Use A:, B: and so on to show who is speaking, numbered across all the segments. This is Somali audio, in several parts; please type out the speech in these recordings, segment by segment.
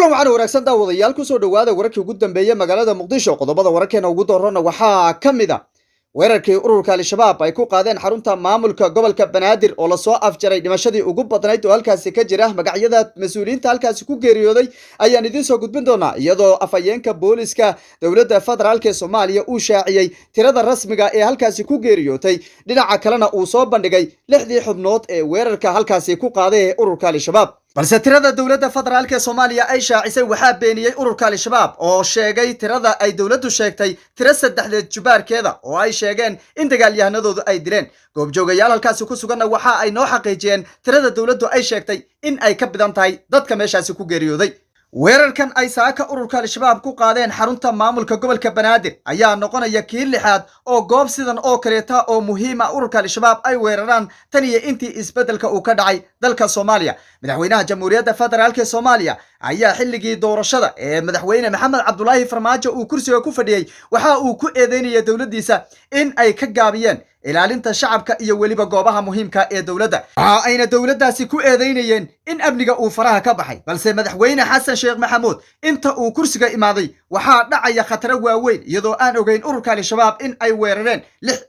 A: kulan waxaan wanaagsan daawadayaal ku soo dhawaada wararkii ugu dambeeyay magaalada Muqdisho qodobada wararkeena ugu doorana waxaa kamid ah weerarkii ururka Al-Shabaab ay ku qaadeen xarunta maamulka gobolka Banaadir oo la soo afjaray dhimashadii ugu badnayd oo halkaasi ka jira magacyada mas'uuliyiinta halkaasi ku geeriyooday ayaan idin soo gudbin doonaa iyadoo afayeenka booliska dawladda federaalka ee Soomaaliya uu shaaciyay tirada rasmiga ee halkaasi ku geeriyootay dhinaca kalena uu soo bandhigay 6 xubnood ee weerarka halkaasi ku qaaday ururka Al-Shabaab balse tirada dawladda federaalka Soomaaliya ay shaacisay waxa beeniyay ururka Al-Shabaab oo sheegay tirada ay dawladdu sheegtay tiro saddexdeed jubaarkeeda oo ay sheegeen in dagaalyahanadoodu ay dileen goobjoogayaal halkaasi ku sugan waxa ay noo xaqiijiyeen tirada dawladdu ay sheegtay in ay ka badan tahay dadka meeshaasi ku geeriyooday weerarkan ay saaka ururka Al-Shabaab ku qaadeen xarunta maamulka gobolka Banaadir ayaa noqonaya kii lixaad oo goob sidan oo kaleeta oo muhiim ah ururka Al-Shabaab ay weeraraan tan iyo intii isbedelka uu ka dhacay dalka Soomaaliya madaxweynaha jamhuuriyadda federaalka Soomaaliya ayaa xilligii doorashada ee madaxweyne Maxamed Cabdullaahi Farmaajo uu kursiga ku fadhiyay waxa uu ku eedeynayay dawladdiisa in ay ka gaabiyeen ilaalinta shacabka iyo waliba goobaha muhiimka ee dawladda waxa ayna dawladdaasi ku eedeynayeen in amniga uu faraha ka baxay balse madaxweyne Xasan Sheekh Maxamuud inta uu kursiga imaaday waxa dhacaya khatar waaweyn iyadoo aan ogeyn ururka Al-Shabaab in ay weerareen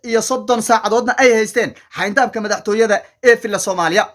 A: 36 saacadoodna ay haysteen xayndaabka madaxtooyada ee filla Soomaaliya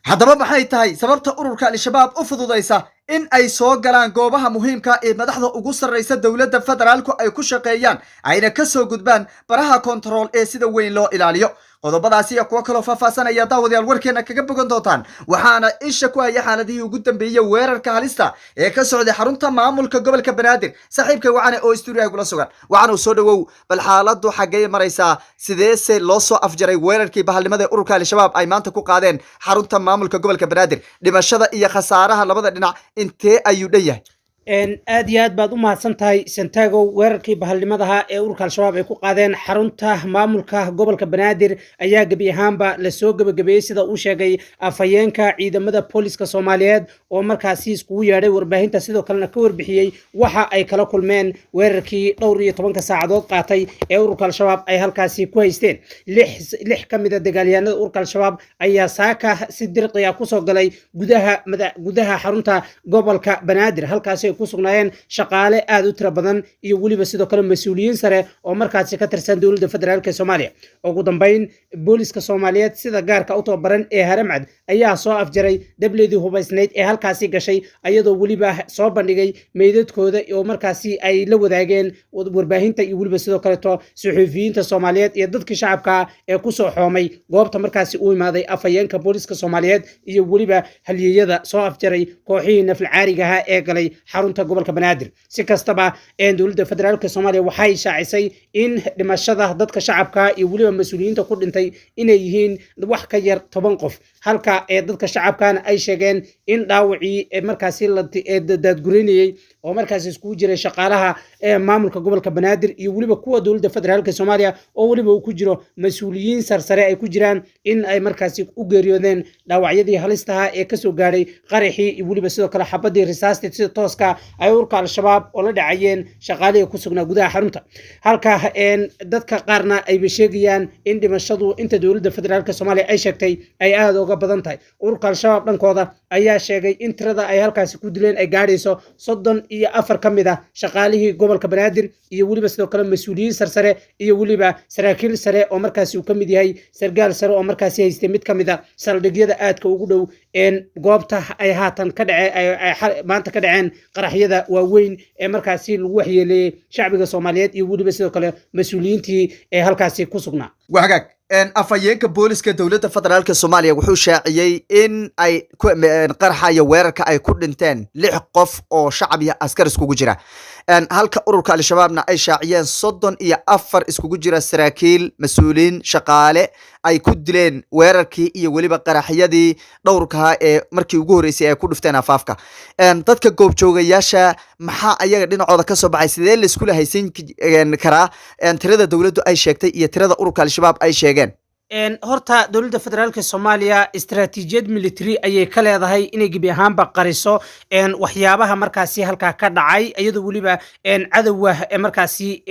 A: haddaba maxay tahay sababta ururka Al-Shabaab u fududeysa in ay soo galaan goobaha muhiimka ee madaxda ugu sarreysa dawladda federaalku ay ku shaqeeyaan ayna ka soo gudbaan baraha control ee sida weyn loo ilaaliyo qodobadaasi iyo kuwa kale faahfaahanaya daawadayaal warkeena kaga bogan doontaan waxaana isha ku haya xaaladihii ugu dambeeyay weerarka halista ee ka socday xarunta maamulka gobolka Banaadir saaxiibkay waxaan oo studio kula sugan waxaan soo dhawow bal xaaladdu xagee maraysaa sidee loo soo afjaray weerarkii bahalnimada ururka Al-Shabaab ay maanta ku qaadeen xarunta maamulka gobolka Banaadir dhimashada iyo khasaaraha labada dhinac intee ayuu dhayahay
B: aad iyo aad baad u mahadsantahay Santiago weerarkii bahalnimadaha ee ururka Al-Shabaab ay ku qaadeen xarunta maamulka gobolka Banaadir ayaa gabi ahaanba la soo gabagabeeyay sida uu sheegay afayeenka ciidamada booliska Soomaaliyeed oo markaasi iskugu yeedhay warbaahinta sidoo kalena ka warbixiyay waxa ay kala kulmeen weerarkii dhowr iyo 10 saacadood qaatay ee ururka Al-Shabaab ay halkaasi ku haysteen lix kamid ah dagaalyahanada ururka Al-Shabaab ayaa saaka si dirqi ah ku soo galay gudaha xarunta gobolka Banaadir halkaasi ku sugnaayeen shaqaale aad u tiro badan iyo waliba sidoo kale mas'uuliyiin sare oo markaasi ka tirsan dawladda federaalka Soomaaliya ugu dambeyn booliska Soomaaliyeed sida gaarka u tababaran ee Haramcad ayaa soo afjaray dableedii hubaysnayd ee halkaasi gashay ayadoo waliba soo bandhigay meydadkooda oo markaasi ay la wadaageen warbaahinta iyo waliba sidoo kale suxufiyiinta Soomaaliyeed iyo dadka shacabka ee ku soo xoomay goobta markaasi uu imaaday afayeenka booliska Soomaaliyeed iyo waliba halyeeyada soo afjaray kooxihii nafl caariga ah ee galay xarunta gobolka Banaadir si kastaba dawladda federaalka Soomaaliya waxay shaacisay in dhimashada dadka shacabka iyo waliba mas'uuliyiinta ku dhintay inay yihiin wax ka yar 10 qof halka dadka shacabkana ay sheegeen in dhaawacii markaasi la dadgurinayay oo markaasi isku jiray shaqaalaha maamulka gobolka Banaadir iyo waliba kuwa dawladda federaalka Soomaaliya oo waliba uu ku jiro mas'uuliyiin sarsare ay ku jiraan in ay markaasi u geeriyoodeen dhaawacyadii halistaha ee ka soo gaaray qaraxii iyo waliba sidoo kale xabadii risaasta sida tooska ay ururka Al-Shabaab oo la dhacayeen shaqaalihi ku sugnaa gudaha xarunta halka dadka qaarna ay sheegayaan in dhimashadu inta dawladda federaalka Soomaaliya ay sheegtay ay aad uga badan tahay ururka Al-Shabaab dhankooda ayaa sheegay in tirada ay halkaasi ku dileen ay gaarayso 34 kamid ah shaqaalihii gobolka Banaadir iyo waliba sidoo kale mas'uuliyiin sarsare iyo waliba saraakiil sare oo markaasi uu kamid yahay sargaal sare oo markaasi haystay mid kamid ah saldhigyada aadka ugu dhow goobta ay haatan ka dhacay maanta ka dhaceen qaraxyada waaweyn ee markaasi lagu waxyeeleeyay shacbiga Soomaaliyeed iyo waliba sidoo kale mas'uuliyiintii ee halkaasi ku sugnaa
A: wahagaag afayeenka booliska dawladda federaalka Soomaaliya wuxuu shaaciyay in ay qarxa iyo weerarka ay ku dhinteen 6 qof oo shacab iyo askar iskugu jira halka ururka Al-Shabaabna ay shaaciyeen 34 iskugu jira saraakiil mas'uuliin shaqaale ay ku dileen weerarkii iyo waliba qaraxyadii dhowrka ee markii ugu horeysay ay ku dhifteen afaafka dadka goobjoogayaasha maxaa ayaga dhinacooda ka soo baxay sidee la isku haysan karaa tirada dawladdu ay sheegtay iyo tirada ururka Al-Shabaab ay sheegeen
B: horta dowladda federaalka Soomaaliya istiraatiijiyad military ayay ka leedahay inay gebi ahaanba qariso waxyaabaha markaasi halka ka dhacay iyadoo waliba cadawga markaasi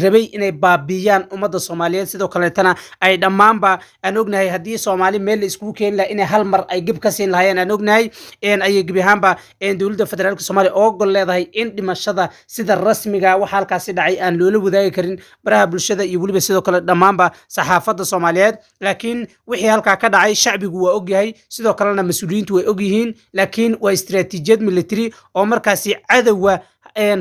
B: rabay inay baabiyaan ummadda Soomaaliyeed sidoo kale tana ay dhamaanba aan ognahay hadii Soomaali meel la isku keen la inay hal mar ay gib ka siin lahaayeen aan ognahay ayay gebi ahaanba dowladda federaalka Soomaaliya oo gol leedahay in dhimashada sida rasmiga waxa halkaasi dhacay aan loola wadaagi karin baraha bulshada iyo waliba sidoo kale dhamaanba saxaafadda Soomaaliyeed laakiin wixii halka ka dhacay shacbigu waa ogyahay sidoo kalena mas'uuliyiintu way ogyihiin laakiin waa istiraatiijiyad military oo markaasi cadawga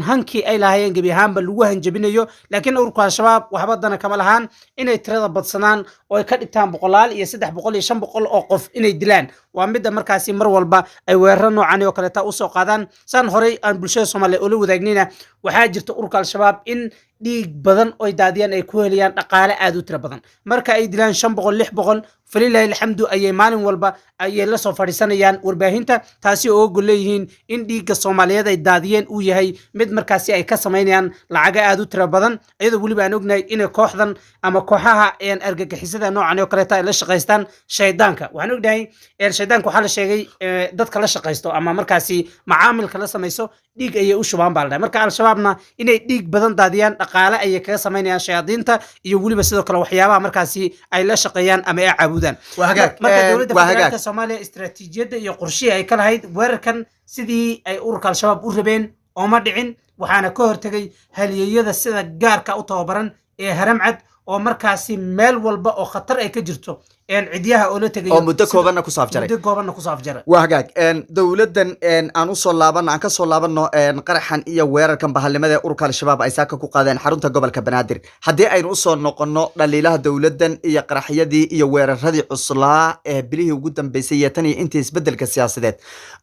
B: hankii ay lahaayeen gebi ahaanba lagu hanjabinayo laakiin ururka al-shabaab waxba dana kama lahaan inay tirada badsanaan oo ay ka dhigtaan 100 iyo 300 iyo 500 oo qof inay dilaan waa mid markaasi mar walba ay weerar noocan oo kale taa u soo qaadaan san horey aan bulshada Soomaaliyeed oo la wadaagnina waxaa jirta ururka al-shabaab in dhiig badan oo daadiyaan ay ku heliyaan dhaqaale aad u tiro badan marka ay dilaan 500 600 falilahi alxamdu ayay maalin walba ay la soo fadhiisanayaan warbaahinta taasi oo gol leeyihiin in dhiigga Soomaaliyeed ay daadiyeen uu yahay mid markaasi ay ka sameeyaan lacag aad u tiro badan iyadoo waliba aan ognahay in kooxdan ama kooxaha argagixisada noocan oo kale ay la shaqeystaan shaydaanka waxaan ognahay shaydaanku waxa la sheegay dadka la shaqeysto ama markaasi macaamilka la sameeyso dhiig ay u shubaan baa marka al-shabaabna inay dhiig badan daadiyaan dhaqaale ay kaga sameeyaan shayaadiinta iyo waliba sidoo kale waxyaabaha markaasi ay la shaqeeyaan ama ay caabudaan marka dowladda federaalka Soomaaliya istiraatiijiyada iyo qorshaha ay ka lahayd weerarkan sidii ay ururka al-shabaab u rabeen oo ma dhicin waxaana ka hortagay halyeeyada sida gaarka u tababaran ee haramcad oo markaasi meel walba oo khatar ay ka jirto ciidiyaha oo la tagay
A: oo muddo koobanna ku saafjaray waa hagaag dowladdan aan u soo laaban aan ka soo laabano qaraxan iyo weerarkan bahalnimada ururka al-shabaab ay saaka ku qaadeen xarunta gobolka Banaadir hadii aynu u soo noqono dhaliilaha dowladdan iyo qaraxyadii iyo weeraradii cuslaa ee bilihii ugu dambeysay tan iyo intii isbedelka siyaasadeed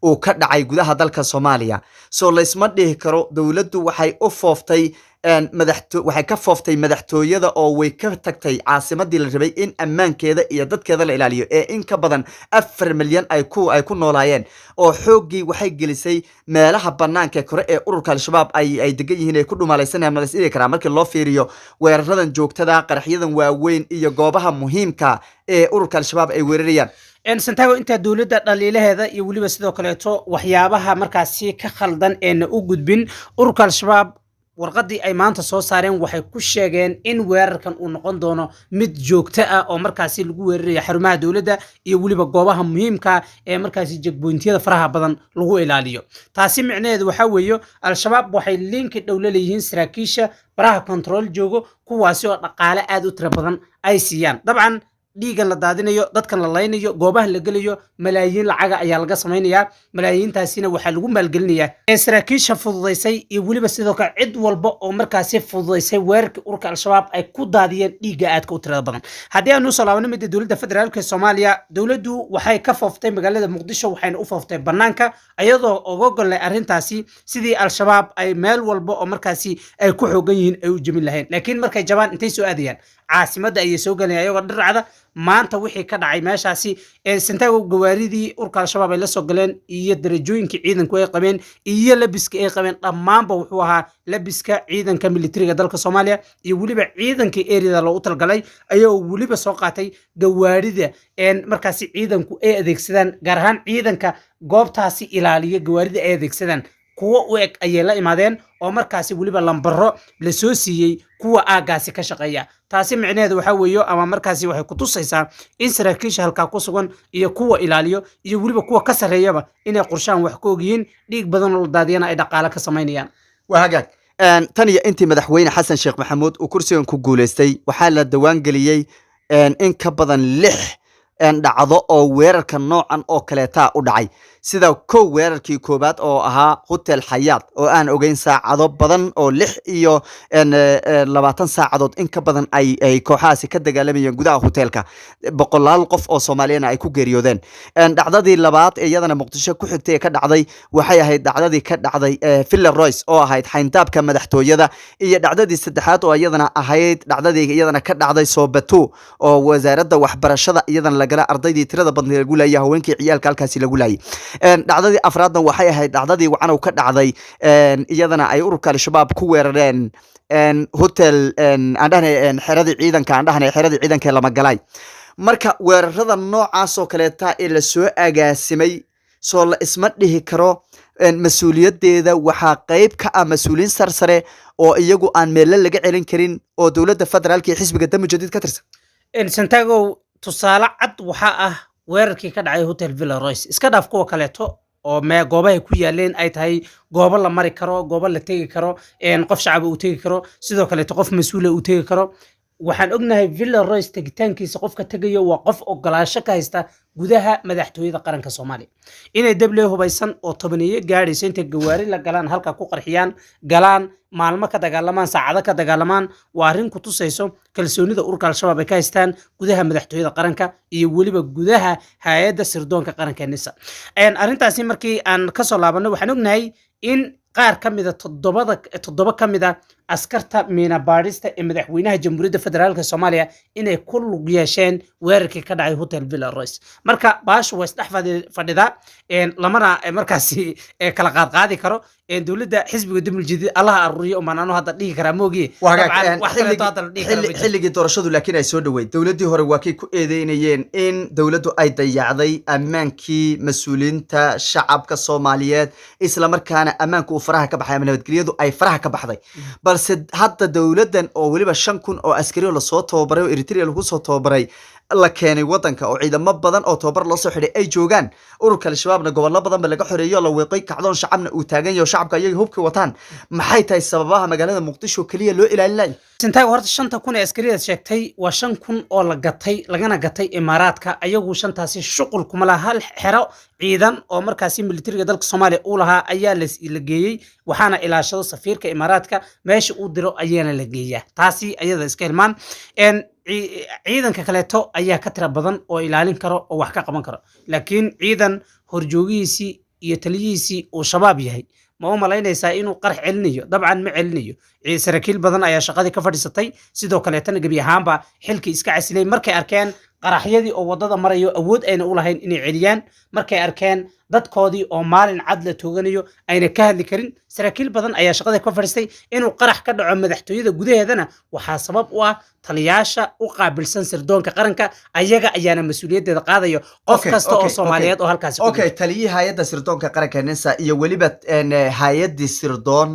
A: uu ka dhacay gudaha dalka Soomaaliya soo la isma dhihi karo dowladdu waxay u fooftay waxay ka fooftay madaxtooyada oo way ka tagtay caasimadii la rabay in ammaankeeda iyo dadkeeda la ilaaliyo ee in ka badan 4 milyan ay ku noolaayeen oo xoogii waxay gelisay meelaha banaanka kore ee ururka al-shabaab ay degan yihiin ay ku dhumaalaysanayaan la isdhihi karaa markii loo fiiriyo weeraradan joogtada qaraxyadan waaweyn iyo goobaha muhiimka ee ururka al-shabaab ay weerarayaan
B: santago inta dowladda dhaliilaheeda iyo waliba sidoo kale waxyaabaha markaasi ka khaldan ee u gudbin ururka al-shabaab warqadii ay maanta soo saareen waxay ku sheegeen in weerarkan uu noqon doono mid joogto ah oo markaasi lagu weerarayo xarumaha dowladda iyo waliba goobaha muhiimka ee markaasi jagbointiyada faraha badan lagu ilaaliyo taasi micnaheedu waxa weeyo al-shabaab waxay link dhow la leeyihiin saraakiisha baraha control joogo kuwaasi oo dhaqaale aad u tiro badan ay siiyaan dabcan dhiigan la daadinayo dadkan la laynayo goobaha la gelayo malaayiin lacaga ayaa laga sameeyaa malaayiintaasina waxa lagu maalgelinayaa saraakiisha fududeysay iyo waliba sidoo kale cid walba oo markaasi fududeysay weerarka ururka al-shabaab ay ku daadiyeen dhiiga aadka u tirada badan haddii aanu soo laabano midda dowladda federaalka Soomaaliya dowladdu waxay ka fooftay magaalada Muqdisho waxayna u fooftay banaanka iyadoo uga golay arrintaasi sidii al-shabaab ay meel walba oo markaasi ay ku xoogan yihiin ay u jamin lahayn laakiin markay jabaan intay soo aadayaan caasimadda ay soo galayaan ayagoo dhiracda maanta wixii ka dhacay meeshaasi santago gawaaridii ururka al-shabaab ay la soo galeen iyo darajooyinkii ciidanku ay qabeen iyo labiska ay qabeen dhammaanba wuxuu ahaa labiska ciidanka militariga dalka Soomaaliya iyo waliba ciidanka eerida loo talgalay ayuu waliba soo qaatay gawaarida markaasi ciidanku ay adeegsadaan gaar ahaan ciidanka goobtaasi ilaaliya gawaarida ay adeegsadaan kuwa u eg ayay la imaadeen oo markaasi waliba lambaro la soo siiyay kuwa aagaasi ka shaqeeya taasi micnaheedu waxa weeyo ama markaasi waxay ku tusaysaa in saraakiisha halka ku sugan iyo kuwa ilaaliyo iyo waliba kuwa ka sareeyaba inay qorshaan wax ka ogyihiin dhiig badan oo daadiyana ay dhaqaale ka sameeyaan
A: waa hagaag tan iyo intii madaxweyne xasan sheekh maxamuud uu kursigan ku guuleystay waxaa la dawaan geliyay in ka badan 6 dhacdo oo weerarka noocan oo kaleeta u dhacay sida weerarkii koobaad oo ahaa hotel Xayaat oo aan ogeyn saacado badan oo 6 iyo 20 saacadood in ka badan ay kooxaasi ka dagaalamayeen gudaha hotelka boqolaal qof oo Soomaaliyeed ay ku geeriyoodeen dhacdadii labaad ee iyadana Muqdisho ku xigtay ka dhacday waxay ahayd dhacdadii ka dhacday Villa Royce oo ahayd xayndaabka madaxtooyada iyo dhacdadii saddexaad oo iyadana ahayd dhacdadii iyadana ka dhacday Soobato oo wasaaradda waxbarashada iyadana lagala ardaydii tirada badan lagu leeyahay haweenkii ciyaalka halkaasi lagu leeyahay dhacdadii afraadna waxay ahayd dhacdadii wacan ka dhacday iyadana ay ururka al-shabaab ku weerareen hotel aan dhahnay xeradii ciidanka lama galay marka weerarada noocaas oo kaleeta ee la soo agaasimay soo la isma dhihi karo mas-uuliyadeeda waxaa qayb ka ah mas-uuliyiin sarsare oo iyagu aan meelle laga celin karin oo dowladda federaalka iyo xisbiga damo jadiid ka tirsan
B: santago tusaale cad waxaa ah weerarkii ka dhacay hotel Villa Royce iska dhaaf kuwa kaleeto oo goobaha ku yaaleen ay tahay goobo la mari karo goobo la tegi karo qof shacab uu tegi karo sidoo kaleeto qof mas'uul uu tegi karo waxaan ognahay Villa Royce tegitaankiisa qofka tagayo waa qof ogolaansho ka haysta gudaha madaxtooyada qaranka Soomaaliya inay dable hubaysan oo tobaniye gaarayso inta gawaari la galaan halka ku qarxiyaan galaan maalmo ka dagaalamaan saacado ka dagaalamaan waa arrin ku tusayso kalsoonida ururka al-shabaab ay ka haystaan gudaha madaxtooyada qaranka iyo waliba gudaha hay'adda sirdoonka qaranka NISA arrintaasi markii aan ka soo laabano waxaan ognahay in qaar ka mid ah toddoba ka mid ah askarta miina baadhista ee madaxweynaha jamhuuriyadda federaalka Soomaaliya inay ku lug yeesheen weerarkii ka dhacay hotel Villa Royce marka baashu way isdhex fadhida lamana markaasi kala qaadi karo dowladda xisbiga damo jadiid Allah aruriyo oo maanaano hadda dhigi kara moogi
A: xilligii doorashadu laakiin ay soo dhaweyd dowladdii hore waa kay ku eedeynayeen in dowladdu ay dayacday ammaankii mas-uuliyiinta shacabka Soomaaliyeed isla markaana ammaanku uu faraha ka baxay ama nabadgelyadu ay faraha ka baxday balse hadda dowladdan oo waliba 5,000 oo askari la soo tababaray oo Eritrea lagu soo tababaray la keenay wadanka oo ciidamo badan oo tababar loo soo xidhay ay joogaan ururka al-shabaabna gobollo badan ba laga xoreeyo la weeqay kacdoon shacabna uu taagan yahay shacabka ayaga hubka wataan maxay tahay sababaha magaalada Muqdisho kaliya loo ilaalinayo
B: santago horta 5,000 ee askariyeed sheegtay waa 5,000 oo la gatay lagana gatay imaaraadka ayagu shantaasi shuqul kuma laha hal xero ciidan oo markaasi militariga dalka Soomaaliya uu lahaa ayaa la geeyay waxaana ilaashado safiirka imaaraadka meesha uu diro ayaana la geeyaa taasi ayada iska hilmaan ciidanka kaleeto ayaa ka tira badan oo ilaalin karo oo wax ka qaban karo laakiin ciidan horjoogihiisii iyo taliyihiisii uu shabaab yahay ma u malaynaysaa inuu qarx celinayo dabcan ma celinayo saraakiil badan ayaa shaqadii ka fadhiisatay sidoo kaleetana gebi ahaanba xilkii iska casilay markay arkeen qaraxyadii oo wadada marayo awood ayna u lahayn inay celiyaan markay arkeen dadkoodii oo maalin cad la tooganayo ayna ka hadli karin saraakiil badan ayaa shaqada ka fadhiistay inuu qarax ka dhaco madaxtooyada gudaheedana waxaa sabab u ah taliyaasha u qaabilsan sirdoonka qaranka ayaga ayaana mas'uuliyadeeda qaadayo qof kasta oo Soomaaliyeed oo halkaas
A: taliyaha hay'adda sirdoonka qaranka NISA iyo waliba hay'addii sirdoon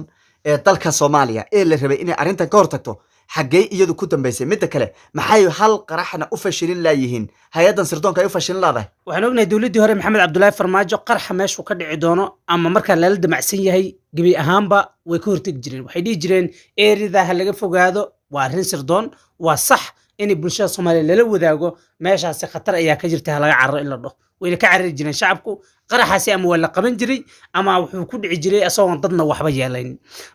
A: ee dalka Soomaaliya ee la rabay inay arrintan ka hortagto xagee iyadu ku dambeysay mid kale maxay hal qaraxna u fashilin laayihiin hay'adan sirdoonka ay u fashilin laadahay
B: waxaan ognahay dawladdii hore Maxamed Cabdullaahi Farmaajo qarxa meeshu ka dhici doono ama marka la damacsan yahay gabi ahaanba way ka hortagi jireen waxay dhigi jireen eerida laga fogaado waa arrin sirdoon waa sax in bulshada Soomaaliyeed lala wadaago meeshaasi khatar ayaa ka jirta laga carro in la dhaho way ka carari jireen shacabku qaraxaasi ama wala qaban jiray ama wuxuu ku dhici jiray asoo dadna waxba yeelayn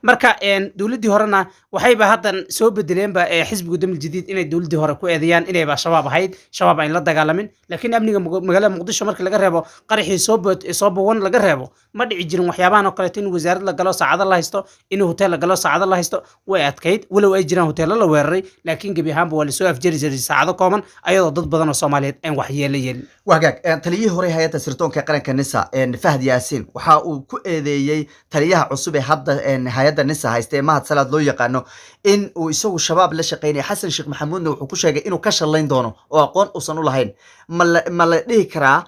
B: marka dawladdii horena waxayba hadan soo bedeleen ba xisbiga damo jadiid inay dawladdii hore ku eedeeyaan inay ba shabaab ahayd shabaab ay la dagaalamin laakiin amniga magaalada Muqdisho markii laga reebo qaraxii soo bowan laga reebo ma dhici jirin waxyaabahan oo kale in wasaarad la galo saacado la haysto in hotel la galo saacado la haysto way adkayd walow ay jiraan hotel la weeraray laakiin gabi ahaanba waa la soo afjari jiray saacado kooban ayadoo dad badan oo Soomaaliyeed aan wax yeelayeen
A: wagaag taliyihii hore hay'adda sirdoonka qaranka NISA Fahd Yaasin waxa uu ku eedeeyay taliyaha cusub ee hadda hay'adda NISA haystay Mahad Salaad loo yaqaano in uu isagu shabaab la shaqeynay Xasan Sheekh Maxamuudna wuxuu ku sheegay inuu ka shalayn doono oo aqoon uusan u lahayn ma la dhihi karaa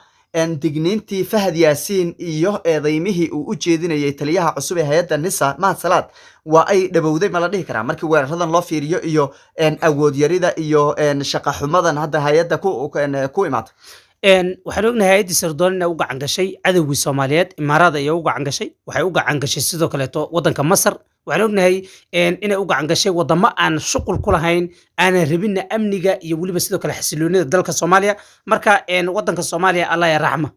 A: digniintii Fahd Yaasin iyo eedeymihii uu u jeedinayay taliyaha cusub ee hay'adda NISA Mahad Salaad waa ay dhabowday ma la dhihi karaa markii weeraradan loo fiiriyo iyo awood yarida iyo shaqo xumadan hadda hay'adda ku imaatay
B: waxaan ognahay hay'adda sirdoon inay u gacan gashay cadawgii Soomaaliyeed imaaraad ay u gacan gashay waxay u gacan gashay sidoo kaleeto wadanka Masar waxaan ognahay inay u gacan gashay wadamo aan shuqul ku lahayn aan rabin amniga iyo waliba sidoo kale xasiloonida dalka Soomaaliya marka wadanka Soomaaliya Allah ya raxma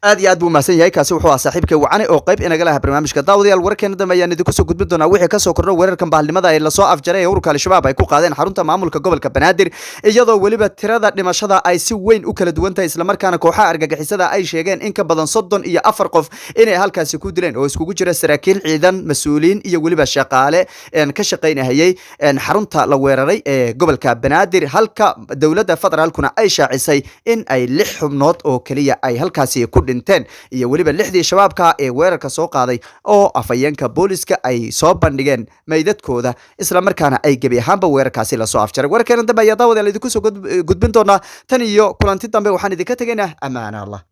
A: aad iyo aad buu mahadsan yahay kaasi wuxuu ahaa saaxiibkay wacani oo qayb inaga laha barnaamijka daawadayaal wararkeena dambe ayaan idinku soo gudbin doonaa wixii ka soo kordho weerarkan bahalnimada ee lasoo afjaray ee ururka al-shabaab ay ku qaadeen xarunta maamulka gobolka Banaadir iyadoo waliba tirada dhimashada ay si weyn u kala duwan tahay isla markaana kooxaha argagixisada ay sheegeen in ka badan 34 qof inay halkaasi ku dileen oo iskugu jira saraakiil ciidan mas'uuliin iyo waliba shaqaale ka shaqeynayay xarunta la weeraray ee gobolka Banaadir halka dawladda federaalkuna ay shaacisay in ay 6 xubnood oo kaliya ay halkaasi ku dhinteen iyo weliba 6 shabaabka ee weerarka soo qaaday oo afayeenka booliska ay soo bandhigeen meydadkooda isla markaana ay gebi ahaanba weerarkaasi la soo afjaray warkeena dambe ayaa daawada idinku soo gudbin doonaa tan iyo kulanti dambe waxaan idinka tegaynaa amaana Allah